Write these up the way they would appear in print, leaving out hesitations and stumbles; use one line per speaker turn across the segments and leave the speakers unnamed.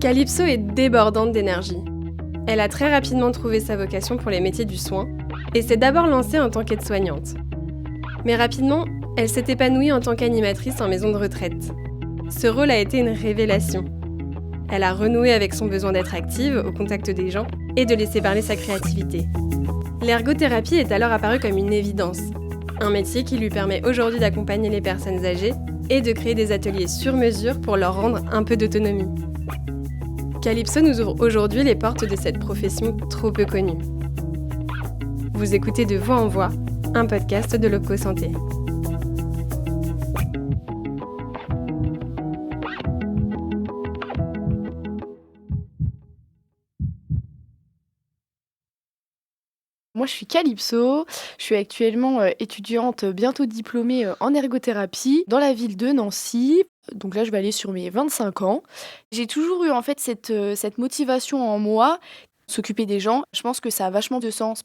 Calypso est débordante d'énergie. Elle a très rapidement trouvé sa vocation pour les métiers du soin et s'est d'abord lancée en tant qu'aide-soignante. Mais rapidement, elle s'est épanouie en tant qu'animatrice en maison de retraite. Ce rôle a été une révélation. Elle a renoué avec son besoin d'être active au contact des gens et de laisser parler sa créativité. L'ergothérapie est alors apparue comme une évidence, un métier qui lui permet aujourd'hui d'accompagner les personnes âgées et de créer des ateliers sur mesure pour leur rendre un peu d'autonomie. Calypso nous ouvre aujourd'hui les portes de cette profession trop peu connue. Vous écoutez De Voix en Voix, un podcast de l'Opco Santé.
Moi, je suis Calypso, je suis actuellement étudiante bientôt diplômée en ergothérapie dans la ville de Nancy. Donc là, je vais aller sur mes 25 ans. J'ai toujours eu en fait cette motivation en moi, s'occuper des gens. Je pense que ça a vachement de sens.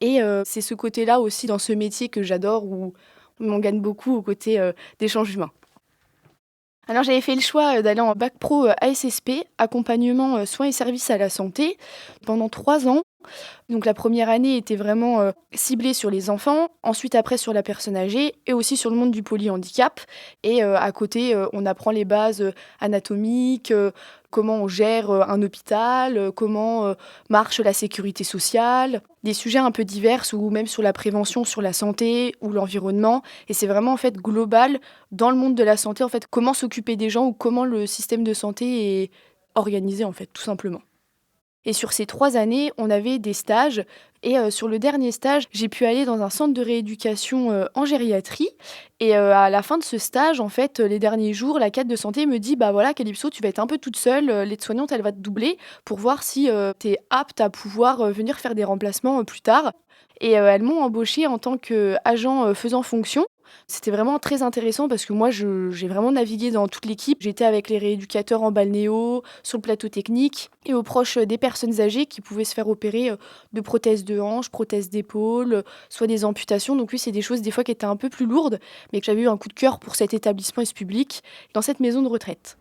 Et c'est ce côté-là aussi dans ce métier que j'adore où on en gagne beaucoup au côté d'échanges humains. Alors j'avais fait le choix d'aller en bac pro ASSP, accompagnement soins et services à la santé, pendant 3 ans. Donc la première année était vraiment ciblée sur les enfants, ensuite après sur la personne âgée et aussi sur le monde du polyhandicap. Et à côté, on apprend les bases anatomiques, comment on gère un hôpital, comment marche la sécurité sociale, des sujets un peu divers ou même sur la prévention, sur la santé ou l'environnement. Et c'est vraiment en fait global dans le monde de la santé, en fait, comment s'occuper des gens ou comment le système de santé est organisé en fait, tout simplement. Et sur ces 3 années, on avait des stages. Et sur le dernier stage, j'ai pu aller dans un centre de rééducation en gériatrie. Et à la fin de ce stage, en fait, les derniers jours, la cadre de santé me dit « Bah voilà, Calypso, tu vas être un peu toute seule. L'aide-soignante, elle va te doubler pour voir si tu es apte à pouvoir venir faire des remplacements plus tard. » Et elles m'ont embauchée en tant qu'agent faisant fonction. C'était vraiment très intéressant parce que moi, j'ai vraiment navigué dans toute l'équipe. J'étais avec les rééducateurs en balnéo, sur le plateau technique et aux proches des personnes âgées qui pouvaient se faire opérer de prothèses de hanche, prothèses d'épaule, soit des amputations. Donc oui, c'est des choses des fois qui étaient un peu plus lourdes, mais que j'avais eu un coup de cœur pour cet établissement et ce public dans cette maison de retraite.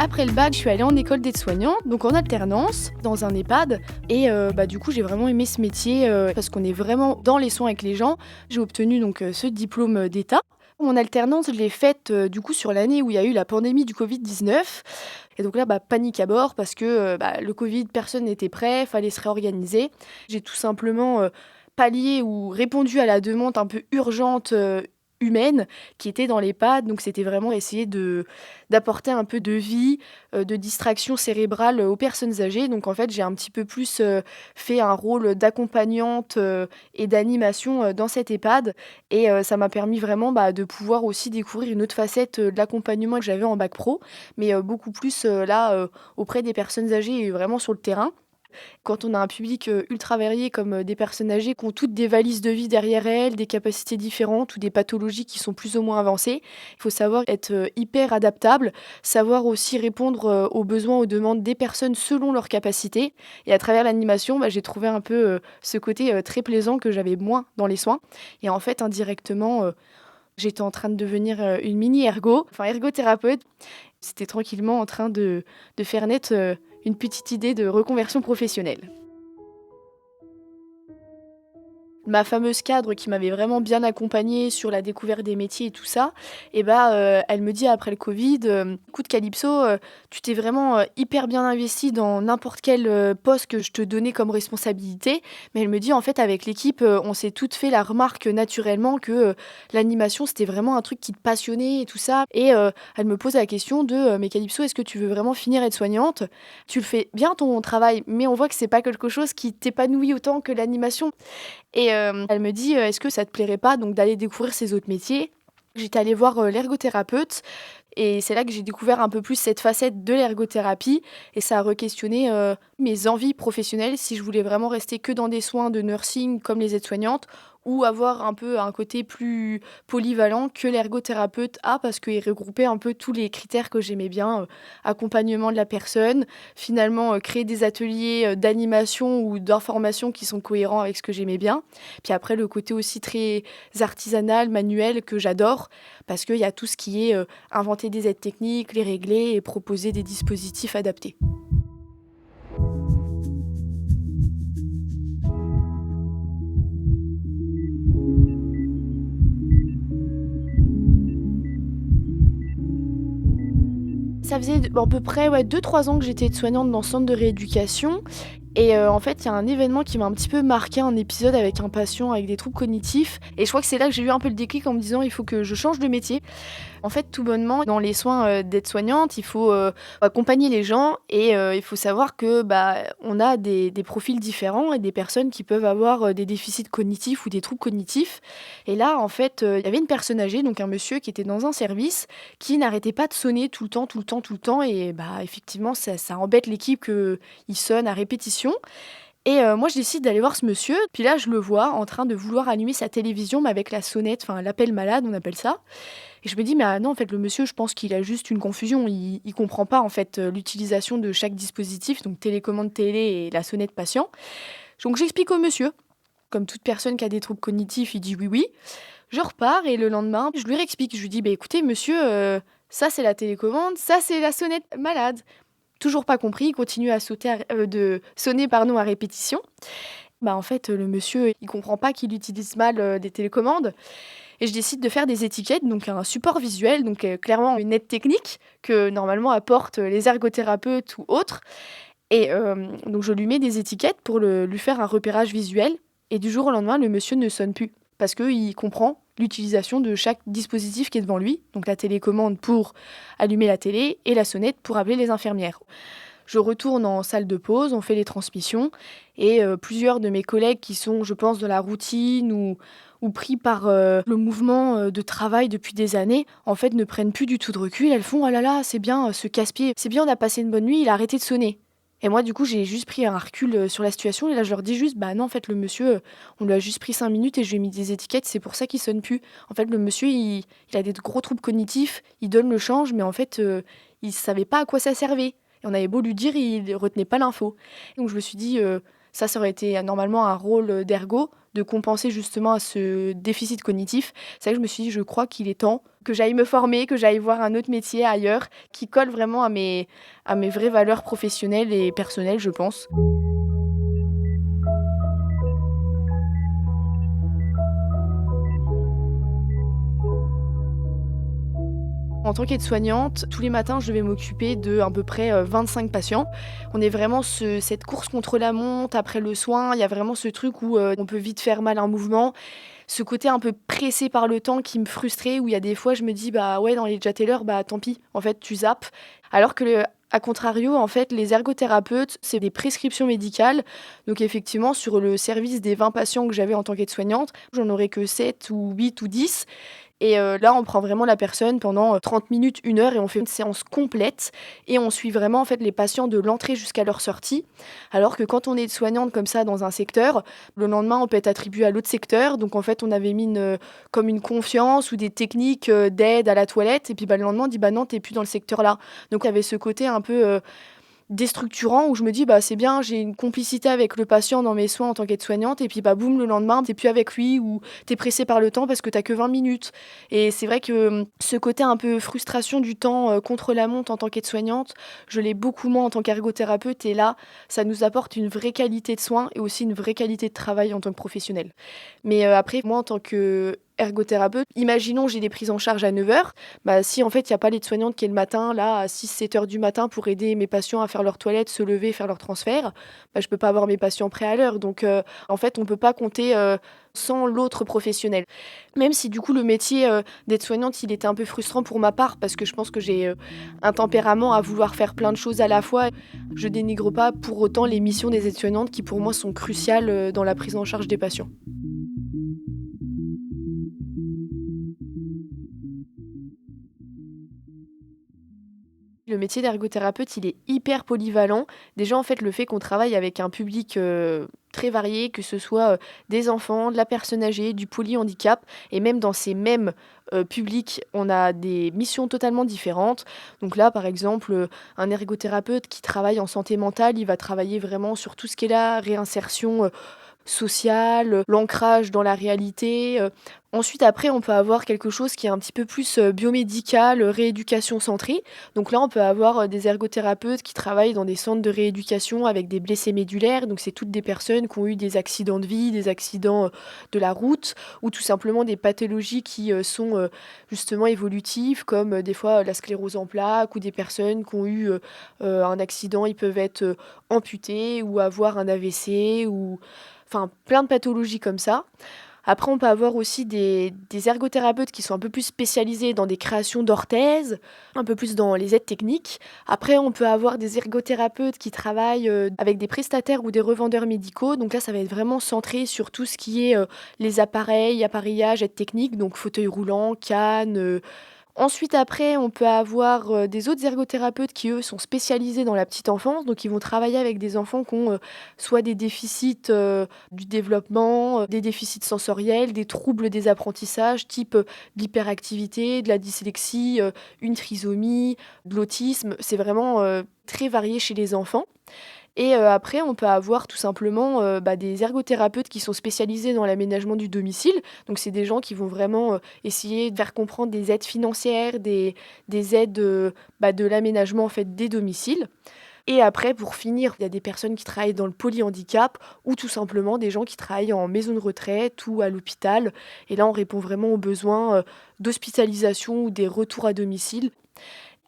Après le bac, je suis allée en école d'aide-soignante, donc en alternance, dans un EHPAD. Et du coup, j'ai vraiment aimé ce métier parce qu'on est vraiment dans les soins avec les gens. J'ai obtenu donc ce diplôme d'État. Mon alternance, je l'ai faite du coup sur l'année où il y a eu la pandémie du Covid-19. Et donc là, panique à bord parce que le Covid, personne n'était prêt, fallait se réorganiser. J'ai tout simplement pallié ou répondu à la demande un peu urgente humaine qui était dans l'EHPAD. Donc c'était vraiment essayer d'apporter un peu de vie, de distraction cérébrale aux personnes âgées. Donc en fait, j'ai un petit peu plus fait un rôle d'accompagnante et d'animation dans cet EHPAD. Et ça m'a permis vraiment de pouvoir aussi découvrir une autre facette de l'accompagnement que j'avais en bac pro, mais beaucoup plus auprès des personnes âgées et vraiment sur le terrain. Quand on a un public ultra varié comme des personnes âgées qui ont toutes des valises de vie derrière elles, des capacités différentes ou des pathologies qui sont plus ou moins avancées, il faut savoir être hyper adaptable, savoir aussi répondre aux besoins, aux demandes des personnes selon leurs capacités. Et à travers l'animation, j'ai trouvé un peu ce côté très plaisant que j'avais moins dans les soins. Et en fait, indirectement, j'étais en train de devenir une mini ergothérapeute. C'était tranquillement en train de faire naître une petite idée de reconversion professionnelle. Ma fameuse cadre qui m'avait vraiment bien accompagnée sur la découverte des métiers et tout ça, elle me dit après le Covid, écoute Calypso, tu t'es vraiment hyper bien investie dans n'importe quel poste que je te donnais comme responsabilité, mais elle me dit en fait avec l'équipe, on s'est toutes fait la remarque naturellement que l'animation c'était vraiment un truc qui te passionnait et tout ça, et elle me pose la question de mais Calypso, est-ce que tu veux vraiment finir aide-soignante ? Tu le fais bien ton travail, mais on voit que c'est pas quelque chose qui t'épanouit autant que l'animation. Et elle me dit est-ce que ça te plairait pas donc d'aller découvrir ces autres métiers ? J'étais allée voir l'ergothérapeute et c'est là que j'ai découvert un peu plus cette facette de l'ergothérapie et ça a re-questionné mes envies professionnelles, si je voulais vraiment rester que dans des soins de nursing comme les aides-soignantes ou avoir un peu un côté plus polyvalent que l'ergothérapeute a parce qu'il regroupait un peu tous les critères que j'aimais bien, accompagnement de la personne, finalement créer des ateliers d'animation ou d'information qui sont cohérents avec ce que j'aimais bien. Puis après le côté aussi très artisanal, manuel que j'adore parce qu'il y a tout ce qui est inventer des aides techniques, les régler et proposer des dispositifs adaptés. Ça faisait à peu près 2-3 ans que j'étais aide-soignante dans ce centre de rééducation et en fait, il y a un événement qui m'a un petit peu marqué, un épisode avec un patient avec des troubles cognitifs et je crois que c'est là que j'ai eu un peu le déclic en me disant: «Il faut que je change de métier». En fait, tout bonnement, dans les soins, d'aide-soignante, il faut, accompagner les gens et il faut savoir que, on a des profils différents et des personnes qui peuvent avoir, des déficits cognitifs ou des troubles cognitifs et là, en fait, il y avait une personne âgée, donc un monsieur qui était dans un service, qui n'arrêtait pas de sonner tout le temps, tout le temps, tout le temps et effectivement, ça embête l'équipe qu'il sonne à répétition et moi, je décide d'aller voir ce monsieur. Puis là, je le vois en train de vouloir allumer sa télévision, mais avec la sonnette, enfin l'appel malade, on appelle ça et je me dis: «Mais non, en fait, le monsieur, je pense qu'il a juste une confusion. Il comprend pas, en fait, l'utilisation de chaque dispositif, donc télécommande télé et la sonnette patient». Donc j'explique au monsieur. Comme toute personne qui a des troubles cognitifs, il dit: «Oui, oui». Je repars et le lendemain, je lui réexplique. Je lui dis: «Écoutez monsieur, ça c'est la télécommande, ça c'est la sonnette malade». Toujours pas compris, il continue de sonner pardon, à répétition. En fait, le monsieur, il comprend pas qu'il utilise mal, des télécommandes et je décide de faire des étiquettes, donc un support visuel, donc clairement une aide technique que normalement apportent les ergothérapeutes ou autres et donc je lui mets des étiquettes pour lui faire un repérage visuel et du jour au lendemain, le monsieur ne sonne plus parce qu'il comprend l'utilisation de chaque dispositif qui est devant lui, donc la télécommande pour allumer la télé et la sonnette pour appeler les infirmières. Je retourne en salle de pause, on fait les transmissions et plusieurs de mes collègues qui sont, je pense, dans la routine ou pris par le mouvement de travail depuis des années, en fait, ne prennent plus du tout de recul. Elles font: «Oh là là, c'est bien, ce casse-pied, c'est bien, on a passé une bonne nuit, il a arrêté de sonner». Et moi, du coup, j'ai juste pris un recul sur la situation et là, je leur dis juste: «Bah non, en fait, le monsieur, on lui a juste pris 5 minutes et je lui ai mis des étiquettes, c'est pour ça qu'il sonne plus. En fait, le monsieur, il a des gros troubles cognitifs, il donne le change, mais en fait, il savait pas à quoi ça servait». Et on avait beau lui dire, il retenait pas l'info. Donc je me suis dit, ça aurait été normalement un rôle d'ergo, de compenser justement à ce déficit cognitif. C'est vrai que je me suis dit, je crois qu'il est temps que j'aille me former, que j'aille voir un autre métier ailleurs, qui colle vraiment à mes vraies valeurs professionnelles et personnelles, je pense. En tant qu'aide-soignante, tous les matins, je vais m'occuper de à peu près 25 patients. On est vraiment cette course contre la montre après le soin. Il y a vraiment ce truc où on peut vite faire mal un mouvement. Ce côté un peu pressé par le temps qui me frustrait, où il y a des fois, je me dis, bah ouais, dans les déjà telle heure, bah tant pis, en fait, tu zappes. Alors que à contrario, en fait, les ergothérapeutes, c'est des prescriptions médicales. Donc effectivement, sur le service des 20 patients que j'avais en tant qu'aide-soignante, j'en aurais que 7 ou 8 ou 10. Et là, on prend vraiment la personne pendant 30 minutes, 1 heure et on fait une séance complète et on suit vraiment en fait les patients de l'entrée jusqu'à leur sortie. Alors que quand on est soignante comme ça dans un secteur, le lendemain, on peut être attribué à l'autre secteur. Donc en fait, on avait mis comme une confiance ou des techniques d'aide à la toilette et puis le lendemain, on dit: «Bah non, t'es plus dans le secteur là». Donc il y avait ce côté un peu déstructurant où je me dis: «Bah, c'est bien, j'ai une complicité avec le patient dans mes soins en tant qu'aide-soignante» et puis, boum, le lendemain, tu plus avec lui ou tu es pressé par le temps parce que tu que 20 minutes et c'est vrai que, ce côté un peu frustration du temps, contre la montre en tant qu'aide-soignante, je l'ai beaucoup moins en tant qu'ergothérapeute et là, ça nous apporte une vraie qualité de soins et aussi une vraie qualité de travail en tant que professionnel. Mais, après, moi, en tant que ergothérapeute, imaginons j'ai des prises en charge à 9 heures. Si en fait il y a pas l'aide-soignante qui est le matin là à 6-7 heures du matin pour aider mes patients à faire leur toilette, se lever, faire leur transfert, je peux pas avoir mes patients prêts à l'heure donc en fait on peut pas compter, sans l'autre professionnel. Même si du coup le métier, d'aide-soignante il était un peu frustrant pour ma part parce que je pense que j'ai, un tempérament à vouloir faire plein de choses à la fois. Je dénigre pas pour autant les missions des aides-soignantes qui pour moi sont cruciales, dans la prise en charge des patients. Le métier d'ergothérapeute, il est hyper polyvalent. Déjà, en fait, le fait qu'on travaille avec un public, très variés, que ce soit des enfants, de la personne âgée, du polyhandicap, et même dans ces mêmes publics, on a des missions totalement différentes. Donc là, par exemple, un ergothérapeute qui travaille en santé mentale, il va travailler vraiment sur tout ce qui est la réinsertion social, l'ancrage dans la réalité. Ensuite, après, on peut avoir quelque chose qui est un petit peu plus biomédical, rééducation centrée. Donc là, on peut avoir des ergothérapeutes qui travaillent dans des centres de rééducation avec des blessés médulaires. Donc c'est toutes des personnes qui ont eu des accidents de vie, des accidents de la route, ou tout simplement des pathologies qui sont justement évolutives, comme des fois la sclérose en plaques, ou des personnes qui ont eu un accident, ils peuvent être amputés, ou avoir un AVC, ou enfin plein de pathologies comme ça. Après, on peut avoir aussi des ergothérapeutes qui sont un peu plus spécialisés dans des créations d'orthèses, un peu plus dans les aides techniques. Après, on peut avoir des ergothérapeutes qui travaillent avec des prestataires ou des revendeurs médicaux. Donc là, ça va être vraiment centré sur tout ce qui est les appareils, appareillage, aides techniques, donc fauteuil roulant, canne. Ensuite, après, on peut avoir des autres ergothérapeutes qui, eux, sont spécialisés dans la petite enfance. Donc, ils vont travailler avec des enfants qui ont soit des déficits du développement, des déficits sensoriels, des troubles des apprentissages, type de l'hyperactivité, de la dyslexie, une trisomie, de l'autisme. C'est vraiment très varié chez les enfants. Et après, on peut avoir tout simplement, des ergothérapeutes qui sont spécialisés dans l'aménagement du domicile. Donc c'est des gens qui vont vraiment, essayer de faire comprendre des aides financières, des aides, de l'aménagement en fait des domiciles. Et après, pour finir, il y a des personnes qui travaillent dans le polyhandicap ou tout simplement des gens qui travaillent en maison de retraite ou à l'hôpital. Et là, on répond vraiment aux besoins, d'hospitalisation ou des retours à domicile.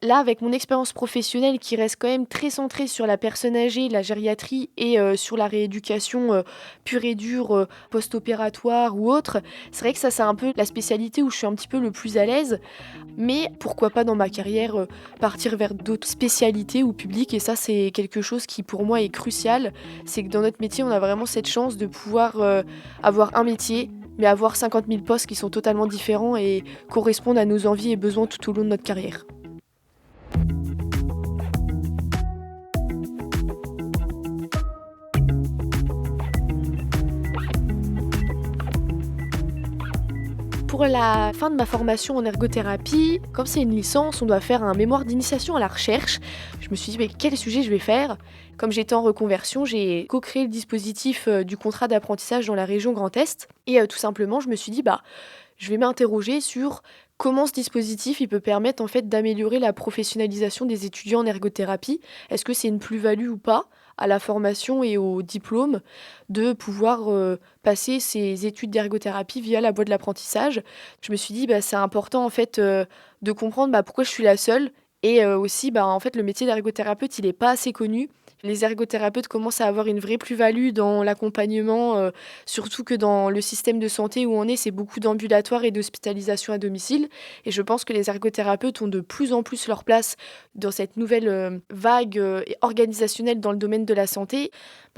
Là, avec mon expérience professionnelle qui reste quand même très centrée sur la personne âgée, la gériatrie et sur la rééducation pure et dure, post-opératoire ou autre, c'est vrai que ça, c'est un peu la spécialité où je suis un petit peu le plus à l'aise. Mais pourquoi pas dans ma carrière partir vers d'autres spécialités ou publics. Et ça, c'est quelque chose qui pour moi est crucial. C'est que dans notre métier, on a vraiment cette chance de pouvoir avoir un métier, mais avoir 50 000 postes qui sont totalement différents et correspondent à nos envies et besoins tout au long de notre carrière. Pour la fin de ma formation en ergothérapie, comme c'est une licence, on doit faire un mémoire d'initiation à la recherche. Je me suis dit, mais quel sujet je vais faire? Comme j'étais en reconversion, j'ai co-créé le dispositif du contrat d'apprentissage dans la région Grand Est. Et tout simplement, je me suis dit, je vais m'interroger sur comment ce dispositif il peut permettre en fait d'améliorer la professionnalisation des étudiants en ergothérapie. Est-ce que c'est une plus-value ou pas à la formation et au diplôme de pouvoir passer ces études d'ergothérapie via la voie de l'apprentissage? Je me suis dit c'est important en fait de comprendre pourquoi je suis la seule et aussi en fait le métier d'ergothérapeute il n'est pas assez connu. Les ergothérapeutes commencent à avoir une vraie plus-value dans l'accompagnement, surtout que dans le système de santé où on est, c'est beaucoup d'ambulatoires et d'hospitalisation à domicile. Et je pense que les ergothérapeutes ont de plus en plus leur place dans cette nouvelle vague organisationnelle dans le domaine de la santé.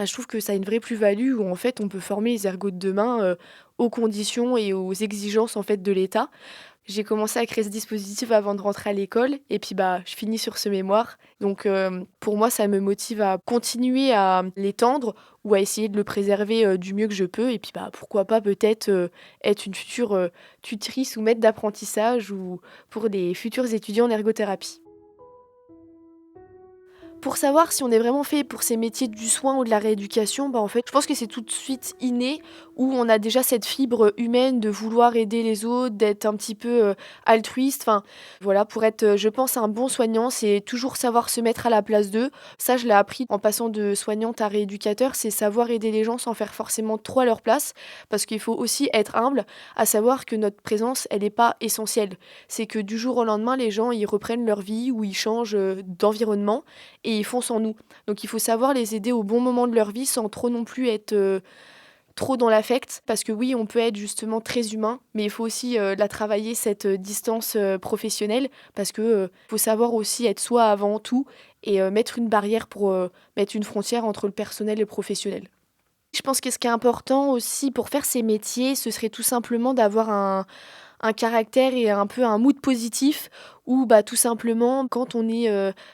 Je trouve que ça a une vraie plus-value où en fait on peut former les ergots de demain aux conditions et aux exigences en fait de l'État. J'ai commencé à créer ce dispositif avant de rentrer à l'école et puis je finis sur ce mémoire. Donc pour moi, ça me motive à continuer à l'étendre ou à essayer de le préserver du mieux que je peux. Et puis pourquoi pas peut-être être une future tutrice ou maître d'apprentissage ou pour des futurs étudiants en ergothérapie. Pour savoir si on est vraiment fait pour ces métiers du soin ou de la rééducation, en fait, je pense que c'est tout de suite inné, où on a déjà cette fibre humaine de vouloir aider les autres, d'être un petit peu altruiste. Enfin, voilà, pour être, je pense, un bon soignant, c'est toujours savoir se mettre à la place d'eux. Ça, je l'ai appris en passant de soignante à rééducateur, c'est savoir aider les gens sans faire forcément trop à leur place, parce qu'il faut aussi être humble, à savoir que notre présence, elle n'est pas essentielle. C'est que du jour au lendemain, les gens, ils reprennent leur vie ou ils changent d'environnement. Et ils font sans nous. Donc il faut savoir les aider au bon moment de leur vie sans trop non plus être trop dans l'affect. Parce que oui, on peut être justement très humain, mais il faut aussi la travailler, cette distance professionnelle. Parce que faut savoir aussi être soi avant tout et mettre une barrière pour mettre une frontière entre le personnel et le professionnel. Je pense que ce qui est important aussi pour faire ces métiers, ce serait tout simplement d'avoir un caractère et un peu un mood positif où tout simplement quand on est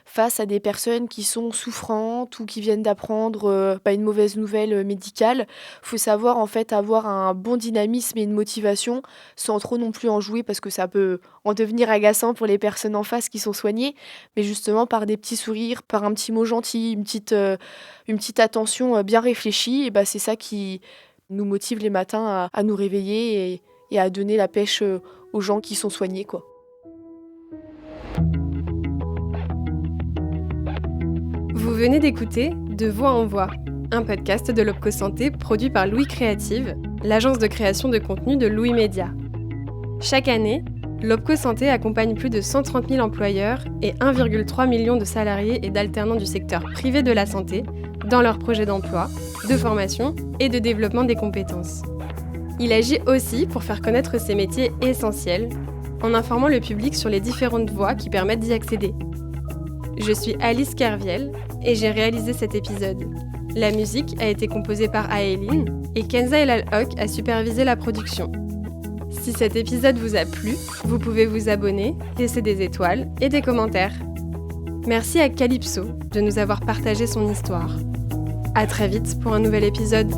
face à des personnes qui sont souffrantes ou qui viennent d'apprendre une mauvaise nouvelle médicale, faut savoir en fait avoir un bon dynamisme et une motivation sans trop non plus en jouer parce que ça peut en devenir agaçant pour les personnes en face qui sont soignées, mais justement par des petits sourires, par un petit mot gentil, une petite attention bien réfléchie, et c'est ça qui nous motive les matins à nous réveiller et à donner la pêche aux gens qui sont soignés, quoi.
Vous venez d'écouter De Voix en Voix, un podcast de l'Opco Santé produit par Louis Créative, l'agence de création de contenu de Louis Média. Chaque année, l'Opco Santé accompagne plus de 130 000 employeurs et 1,3 million de salariés et d'alternants du secteur privé de la santé dans leurs projets d'emploi, de formation et de développement des compétences. Il agit aussi pour faire connaître ces métiers essentiels, en informant le public sur les différentes voies qui permettent d'y accéder. Je suis Alice Kerviel et j'ai réalisé cet épisode. La musique a été composée par Aéline et Kenza El-Al-Hok a supervisé la production. Si cet épisode vous a plu, vous pouvez vous abonner, laisser des étoiles et des commentaires. Merci à Calypso de nous avoir partagé son histoire. À très vite pour un nouvel épisode.